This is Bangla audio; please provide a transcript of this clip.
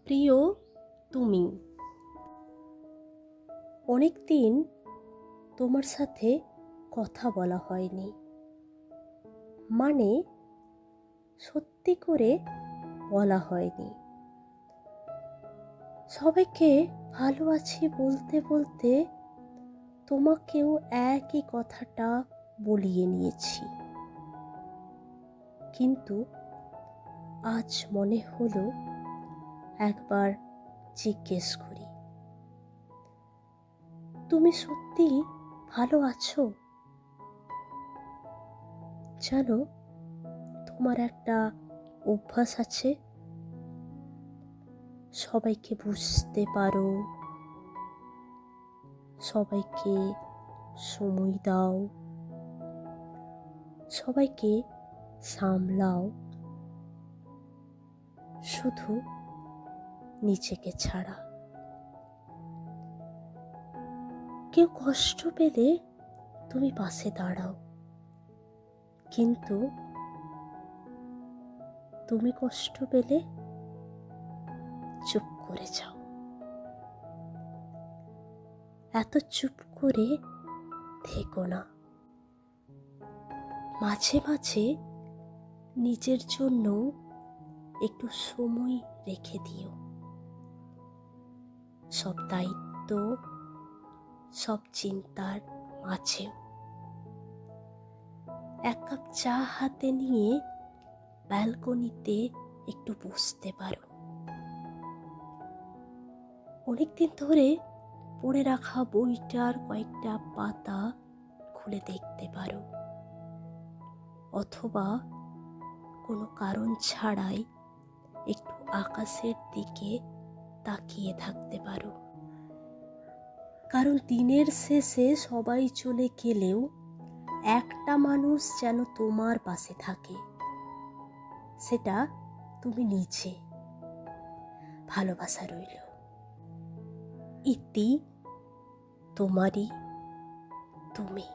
প্রিয় তুমি। অনেক দিন তোমার সাথে কথা বলা হয়নি, মানে সত্যি করে বলা হয়নি। সবাইকে ভালো আছি বলতে বলতে তোমাকেও একই কথাটা বলিয়ে নিয়েছি, কিন্তু আজ মনে হলো একবার জিজ্ঞেস করি, তুমি সত্যি ভালো আছো? জানো, তোমার একটা অভ্যাস আছে, সবাইকে বুঝতে পারো, সবাইকে সময় দাও, সবাইকে সামলাও, শুধু নিজেকে ছাড়া। কেউ কষ্ট পেলে তুমি পাশে দাঁড়াও, কিন্তু তুমি কষ্ট পেলে চুপ করে যাও। এত চুপ করে থেকো না, মাঝে মাঝে নিজের জন্য একটু সময় রেখে দিও। সব দায়িত্ব, সব চিন্তার মাঝেও এক কাপ চা হাতে নিয়ে ব্যালকনিতে একটু বসতে পারো। অনেকদিন ধরে পড়ে রাখা বইটার কয়েকটা পাতা খুলে দেখতে পারো, অথবা কোনো কারণ ছাড়াই একটু আকাশের দিকে তাকিয়ে থাকতে পারো। কারণ দিনের শেষে সবাই চলে গেলেও একটা মানুষ যেন তোমার পাশে থাকে, সেটা তুমি নিজে। ভালোবাসা রইল। ইতি, তোমারই তুমি।